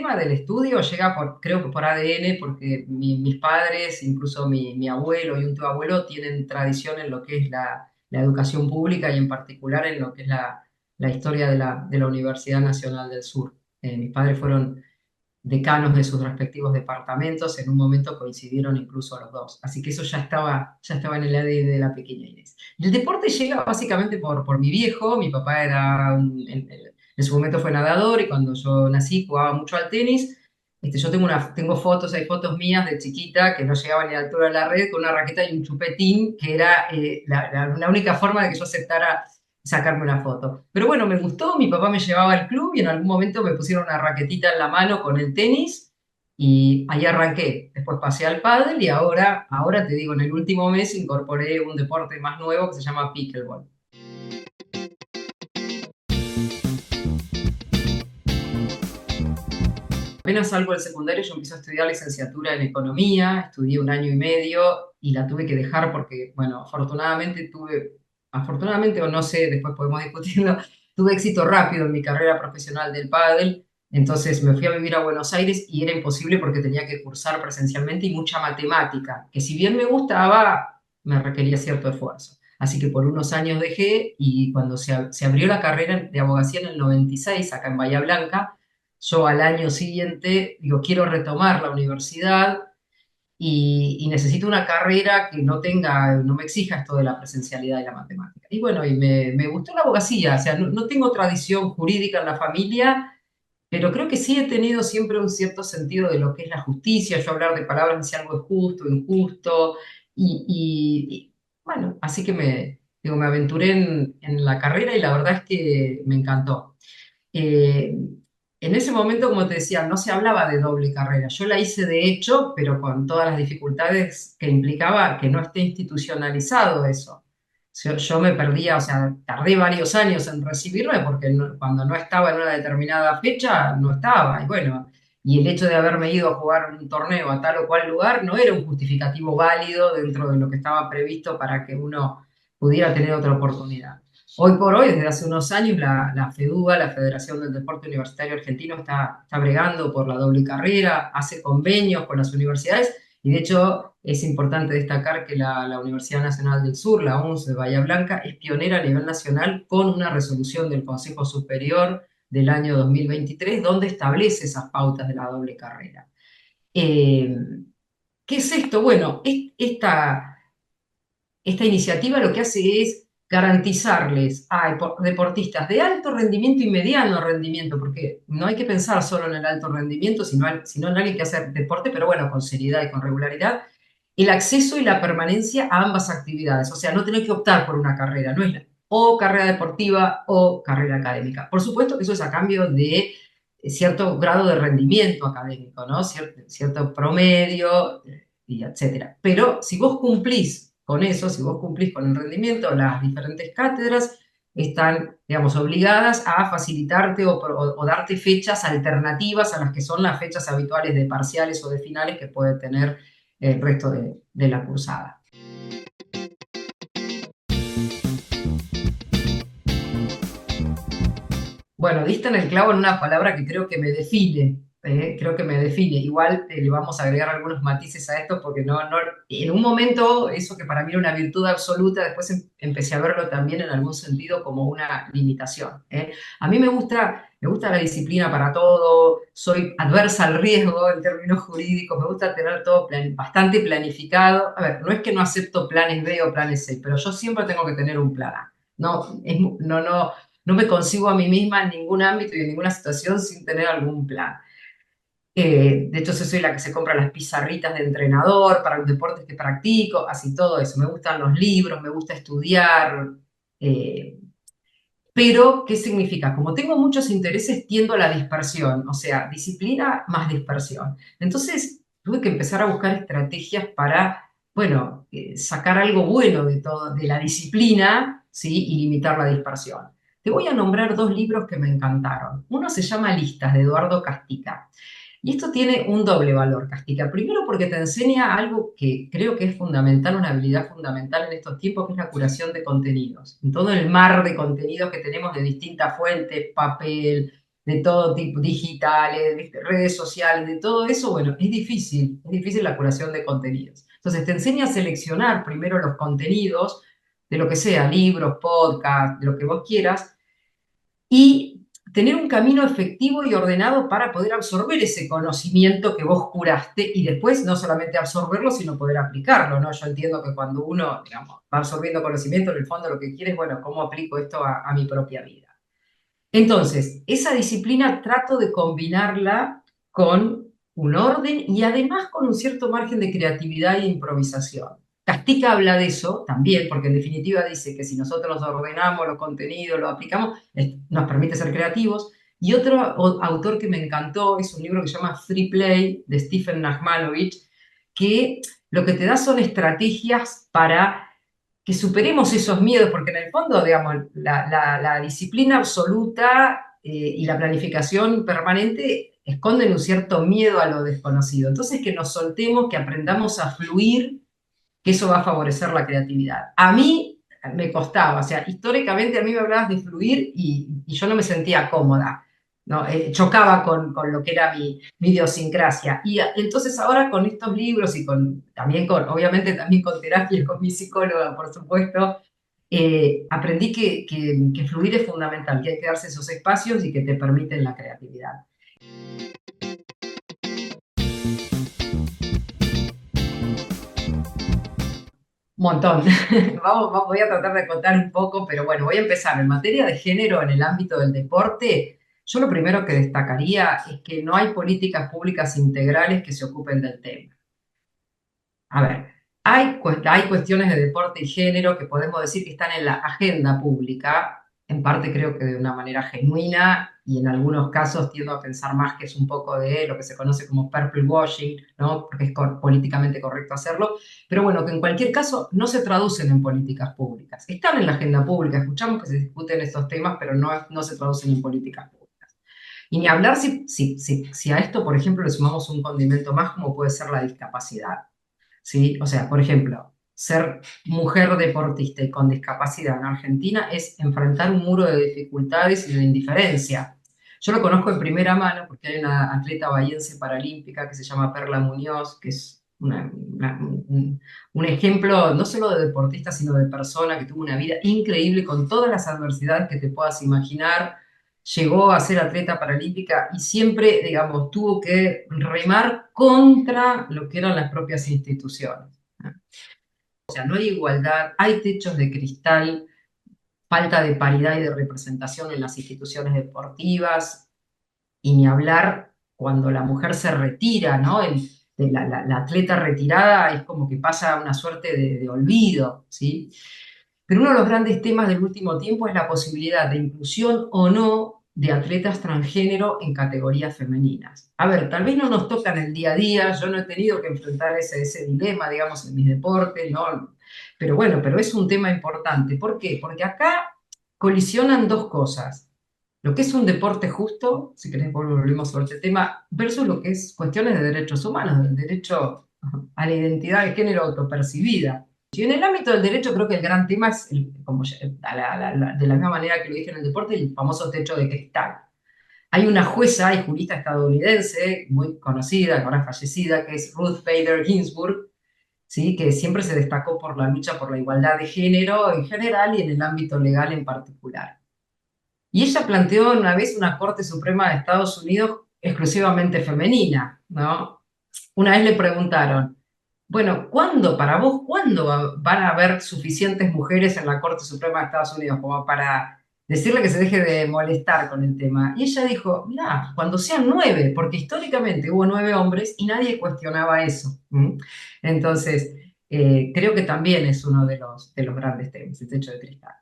tema del estudio llega por, creo que por ADN, porque mis padres, incluso mi abuelo y un tío abuelo, tienen tradición en lo que es la educación pública y en particular en lo que es la historia de la Universidad Nacional del Sur. Mis padres fueron decanos de sus respectivos departamentos, en un momento coincidieron incluso los dos. Así que eso ya estaba en el ADN de la pequeña Inés. Y el deporte llega básicamente por mi viejo. Mi papá en su momento fue nadador y cuando yo nací jugaba mucho al tenis. Yo tengo fotos, hay fotos mías de chiquita que no llegaban ni a la altura de la red con una raqueta y un chupetín, que era la única forma de que yo aceptara sacarme una foto. Pero bueno, me gustó, mi papá me llevaba al club y en algún momento me pusieron una raquetita en la mano con el tenis y ahí arranqué. Después pasé al pádel y ahora te digo, en el último mes incorporé un deporte más nuevo que se llama pickleball. Apenas salgo del secundario, yo empiezo a estudiar licenciatura en economía, estudié un año y medio y la tuve que dejar porque, bueno, afortunadamente o no sé, después podemos discutirlo, tuve éxito rápido en mi carrera profesional del pádel, entonces me fui a vivir a Buenos Aires y era imposible porque tenía que cursar presencialmente y mucha matemática, que si bien me gustaba, me requería cierto esfuerzo. Así que por unos años dejé y cuando se abrió la carrera de abogacía en el 96 acá en Bahía Blanca, yo al año siguiente digo, quiero retomar la universidad y necesito una carrera que no me exija esto de la presencialidad y la matemática. Y bueno, y me gustó la abogacía, o sea, no tengo tradición jurídica en la familia, pero creo que sí he tenido siempre un cierto sentido de lo que es la justicia, yo hablar de palabras de si algo es justo, injusto, bueno, así que me aventuré en la carrera y la verdad es que me encantó. Eh, en ese momento, como te decía, no se hablaba de doble carrera. Yo la hice de hecho, pero con todas las dificultades que implicaba que no esté institucionalizado eso. Yo me perdía, o sea, tardé varios años en recibirme porque cuando no estaba en una determinada fecha, no estaba. Y bueno, y el hecho de haberme ido a jugar un torneo a tal o cual lugar no era un justificativo válido dentro de lo que estaba previsto para que uno pudiera tener otra oportunidad. Hoy por hoy, desde hace unos años, la FEDUA, la Federación del Deporte Universitario Argentino, está bregando por la doble carrera, hace convenios con las universidades y de hecho es importante destacar que la Universidad Nacional del Sur, la UNS de Bahía Blanca, es pionera a nivel nacional con una resolución del Consejo Superior del año 2023 donde establece esas pautas de la doble carrera. Eh, ¿Qué es esto? Bueno, esta iniciativa lo que hace es garantizarles a deportistas de alto rendimiento y mediano rendimiento, porque no hay que pensar solo en el alto rendimiento, sino en alguien que hace deporte, pero bueno, con seriedad y con regularidad, el acceso y la permanencia a ambas actividades. O sea, no tener que optar por una carrera, no es o carrera deportiva o carrera académica. Por supuesto que eso es a cambio de cierto grado de rendimiento académico, ¿no? Cierto promedio, y etcétera. Pero si vos cumplís con eso, si vos cumplís con el rendimiento, las diferentes cátedras están, digamos, obligadas a facilitarte o darte fechas alternativas a las que son las fechas habituales de parciales o de finales que puede tener el resto de la cursada. Bueno, diste en el clavo en una palabra que creo que me define, creo que me define. Igual le vamos a agregar algunos matices a esto porque en un momento eso que para mí era una virtud absoluta, después empecé a verlo también en algún sentido como una limitación. A mí me gusta la disciplina para todo, soy adversa al riesgo en términos jurídicos, me gusta tener todo bastante planificado. A ver, no es que no acepto planes B o planes C, pero yo siempre tengo que tener un plan A. No me consigo a mí misma en ningún ámbito y en ninguna situación sin tener algún plan. De hecho, yo soy la que se compra las pizarritas de entrenador para los deportes que practico, así todo eso. Me gustan los libros, me gusta estudiar. eh, pero, ¿qué significa? Como tengo muchos intereses, tiendo a la dispersión, o sea, disciplina más dispersión. Entonces, tuve que empezar a buscar estrategias para, bueno, sacar algo bueno de todo, de la disciplina, ¿sí? Y limitar la dispersión. Te voy a nombrar dos libros que me encantaron. Uno se llama Listas, de Eduardo Castica. Y esto tiene un doble valor, Castica. Primero porque te enseña algo que creo que es fundamental, una habilidad fundamental en estos tiempos, que es la curación de contenidos. En todo el mar de contenidos que tenemos de distintas fuentes, papel, de todo tipo, digitales, ¿viste? Redes sociales, de todo eso, bueno, es difícil la curación de contenidos. Entonces te enseña a seleccionar primero los contenidos de lo que sea, libros, podcast, de lo que vos quieras, y tener un camino efectivo y ordenado para poder absorber ese conocimiento que vos curaste y después no solamente absorberlo, sino poder aplicarlo, ¿no? Yo entiendo que cuando uno, digamos, va absorbiendo conocimiento, en el fondo lo que quiere es, bueno, ¿cómo aplico esto a mi propia vida? Entonces, esa disciplina trato de combinarla con un orden y además con un cierto margen de creatividad e improvisación. Castica habla de eso también, porque en definitiva dice que si nosotros ordenamos los contenidos, los aplicamos, nos permite ser creativos. Y otro autor que me encantó es un libro que se llama Free Play de Stephen Nachmanovich, que lo que te da son estrategias para que superemos esos miedos, porque en el fondo, digamos, la disciplina absoluta y la planificación permanente esconden un cierto miedo a lo desconocido. Entonces, que nos soltemos, que aprendamos a fluir, que eso va a favorecer la creatividad. A mí me costaba, o sea, históricamente a mí me hablabas de fluir y yo no me sentía cómoda, ¿no? Chocaba con lo que era mi idiosincrasia. Y entonces ahora con estos libros y también obviamente también con terapia, con mi psicóloga, por supuesto, aprendí que fluir es fundamental, que hay que darse esos espacios y que te permiten la creatividad. Un montón. Voy a tratar de contar un poco, pero bueno, voy a empezar. En materia de género en el ámbito del deporte, yo lo primero que destacaría es que no hay políticas públicas integrales que se ocupen del tema. A ver, hay cuestiones de deporte y género que podemos decir que están en la agenda pública, en parte creo que de una manera genuina y en algunos casos tiendo a pensar más que es un poco de lo que se conoce como purple washing, ¿no? Porque es políticamente correcto hacerlo, pero bueno, que en cualquier caso no se traducen en políticas públicas. Están en la agenda pública, escuchamos que se discuten estos temas, pero no se traducen en políticas públicas. Y ni hablar si a esto, por ejemplo, le sumamos un condimento más como puede ser la discapacidad. ¿Sí? O sea, por ejemplo, ser mujer deportista y con discapacidad en Argentina es enfrentar un muro de dificultades y de indiferencia. Yo lo conozco en primera mano porque hay una atleta bahiense paralímpica que se llama Perla Muñoz, que es un ejemplo no solo de deportista, sino de persona que tuvo una vida increíble con todas las adversidades que te puedas imaginar. Llegó a ser atleta paralímpica y siempre, digamos, tuvo que remar contra lo que eran las propias instituciones. O sea, no hay igualdad, hay techos de cristal, falta de paridad y de representación en las instituciones deportivas, y ni hablar cuando la mujer se retira, ¿no? La atleta retirada es como que pasa una suerte de olvido, ¿sí? Pero uno de los grandes temas del último tiempo es la posibilidad de inclusión o no de atletas transgénero en categorías femeninas. A ver, tal vez no nos toca en el día a día, yo no he tenido que enfrentar ese dilema, digamos, en mis deportes, ¿no? Pero bueno, pero es un tema importante. ¿Por qué? Porque acá colisionan dos cosas. Lo que es un deporte justo, si querés volvemos sobre este tema, versus lo que es cuestiones de derechos humanos, del derecho a la identidad de género autopercibida. Y en el ámbito del derecho creo que el gran tema es, de la misma manera que lo dije en el deporte, el famoso techo de cristal. Hay una jueza y jurista estadounidense muy conocida, ahora fallecida, que es Ruth Bader Ginsburg, ¿sí? Que siempre se destacó por la lucha por la igualdad de género en general y en el ámbito legal en particular. Y ella planteó una vez una Corte Suprema de Estados Unidos exclusivamente femenina, ¿no? Una vez le preguntaron, bueno, para vos, cuándo van a haber suficientes mujeres en la Corte Suprema de Estados Unidos como para decirle que se deje de molestar con el tema? Y ella dijo, mira, cuando sean 9, porque históricamente hubo 9 hombres y nadie cuestionaba eso. ¿Mm? Entonces, creo que también es uno de los grandes temas, el techo de cristal.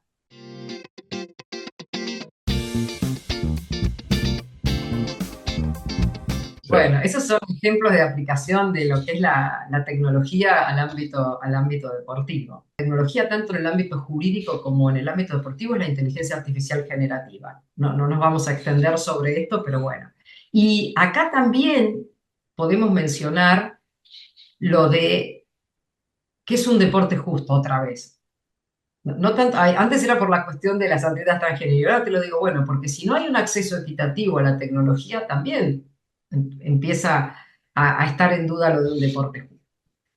Bueno, esos son ejemplos de aplicación de lo que es la tecnología al ámbito deportivo. La tecnología, tanto en el ámbito jurídico como en el ámbito deportivo, es la inteligencia artificial generativa. No nos vamos a extender sobre esto, pero bueno. Y acá también podemos mencionar lo de qué es un deporte justo otra vez. No tanto, antes era por la cuestión de las atletas transgénero, y ahora te lo digo, bueno, porque si no hay un acceso equitativo a la tecnología, también empieza a estar en duda lo de un deporte.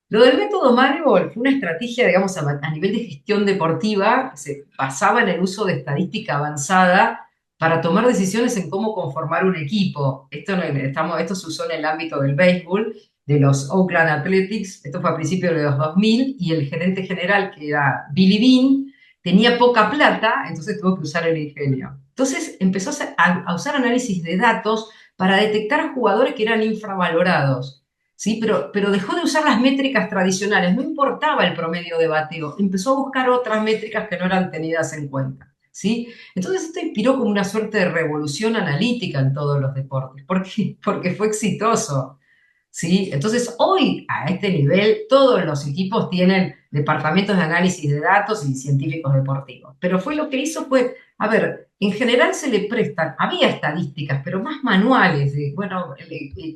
Lo del método Moneyball fue una estrategia, digamos, a nivel de gestión deportiva, que se basaba en el uso de estadística avanzada para tomar decisiones en cómo conformar un equipo. Esto se usó en el ámbito del béisbol, de los Oakland Athletics, esto fue a principios de los 2000, y el gerente general, que era Billy Beane, tenía poca plata, entonces tuvo que usar el ingenio. Entonces empezó a usar análisis de datos para detectar jugadores que eran infravalorados. ¿Sí? Pero dejó de usar las métricas tradicionales, no importaba el promedio de bateo, empezó a buscar otras métricas que no eran tenidas en cuenta. ¿Sí? Entonces esto inspiró como una suerte de revolución analítica en todos los deportes. ¿Por qué? Porque fue exitoso. ¿Sí? Entonces, hoy a este nivel, todos los equipos tienen departamentos de análisis de datos y científicos deportivos. Pero fue lo que hizo fue, a ver, en general se le prestan, había estadísticas, pero más manuales, de, bueno,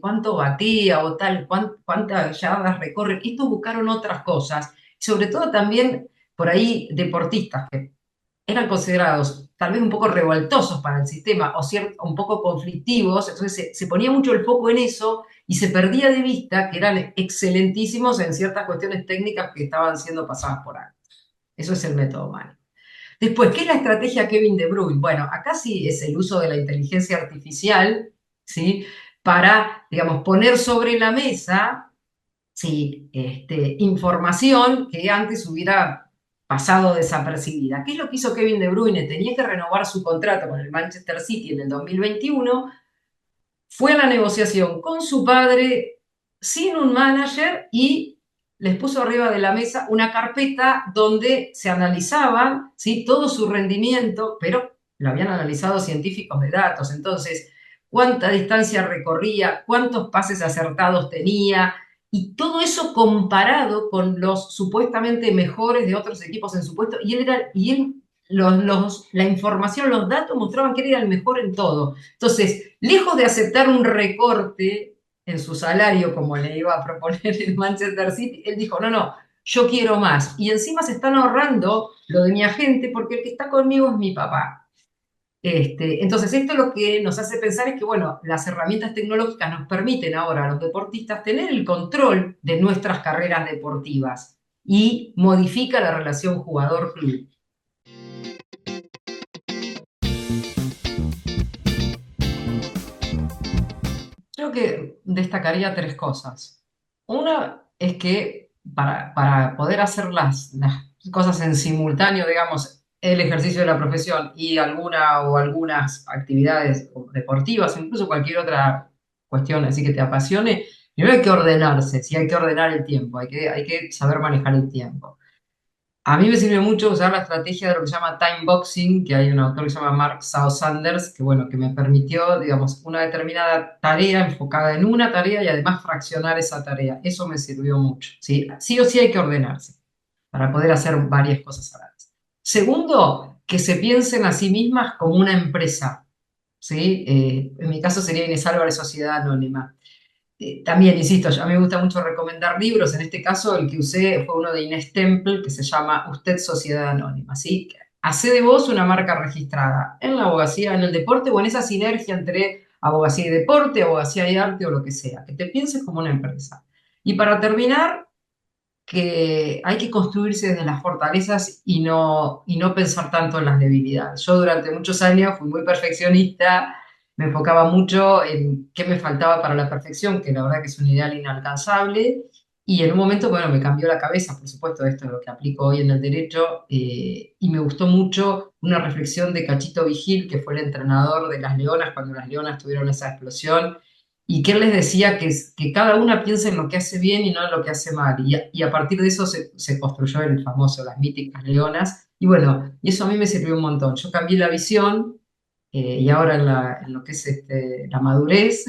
cuánto batía o tal, cuántas yardas recorre. Estos buscaron otras cosas, sobre todo también por ahí deportistas que eran considerados tal vez un poco revoltosos para el sistema o un poco conflictivos, entonces se ponía mucho el foco en eso y se perdía de vista que eran excelentísimos en ciertas cuestiones técnicas que estaban siendo pasadas por alto. Eso es el método Manning. Después, ¿qué es la estrategia Kevin De Bruyne? Bueno, acá sí es el uso de la inteligencia artificial, ¿sí? Para, digamos, poner sobre la mesa, ¿sí? Información que antes hubiera pasado desapercibida. ¿Qué es lo que hizo Kevin De Bruyne? Tenía que renovar su contrato con el Manchester City en el 2021, fue a la negociación con su padre sin un manager y les puso arriba de la mesa una carpeta donde se analizaba, ¿sí? Todo su rendimiento, pero lo habían analizado científicos de datos. Entonces, cuánta distancia recorría, cuántos pases acertados tenía, y todo eso comparado con los supuestamente mejores de otros equipos en su puesto, la información, los datos mostraban que él era el mejor en todo. Entonces, lejos de aceptar un recorte en su salario, como le iba a proponer el Manchester City, él dijo, no, no, yo quiero más. Y encima se están ahorrando lo de mi agente porque el que está conmigo es mi papá. Entonces, esto lo que nos hace pensar es que, bueno, las herramientas tecnológicas nos permiten ahora a los deportistas tener el control de nuestras carreras deportivas y modifica la relación jugador-club. Creo que destacaría tres cosas. Una es que para poder hacer las cosas en simultáneo, digamos, el ejercicio de la profesión y alguna o algunas actividades deportivas, o incluso cualquier otra cuestión así que te apasione, primero hay que ordenarse, sí, hay que ordenar el tiempo, hay que saber manejar el tiempo. A mí me sirve mucho usar la estrategia de lo que se llama time boxing, que hay un autor que se llama Mark Sanders, que bueno, que me permitió, digamos, una determinada tarea enfocada en una tarea y además fraccionar esa tarea. Eso me sirvió mucho, ¿sí? Sí o sí hay que ordenarse para poder hacer varias cosas a la vez. Segundo, que se piensen a sí mismas como una empresa, ¿sí? En mi caso sería Inés Álvarez Sociedad Anónima. También, insisto, a mí me gusta mucho recomendar libros. En este caso, el que usé fue uno de Inés Temple, que se llama Usted Sociedad Anónima. ¿Sí? Hace de vos una marca registrada en la abogacía, en el deporte o en esa sinergia entre abogacía y deporte, abogacía y arte o lo que sea. Que te pienses como una empresa. Y para terminar, que hay que construirse desde las fortalezas y no pensar tanto en las debilidades. Yo durante muchos años fui muy perfeccionista, me enfocaba mucho en qué me faltaba para la perfección, que la verdad que es un ideal inalcanzable, y en un momento, bueno, me cambió la cabeza, por supuesto, esto es lo que aplico hoy en el derecho, y me gustó mucho una reflexión de Cachito Vigil, que fue el entrenador de las Leonas cuando las Leonas tuvieron esa explosión, y que él les decía que cada una piensa en lo que hace bien y no en lo que hace mal. Y a partir de eso se construyó el famoso, las míticas leonas. Y bueno, y eso a mí me sirvió un montón. Yo cambié la visión y ahora en lo que es la madurez,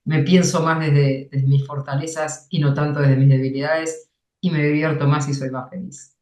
me pienso más desde mis fortalezas y no tanto desde mis debilidades y me divierto más y soy más feliz.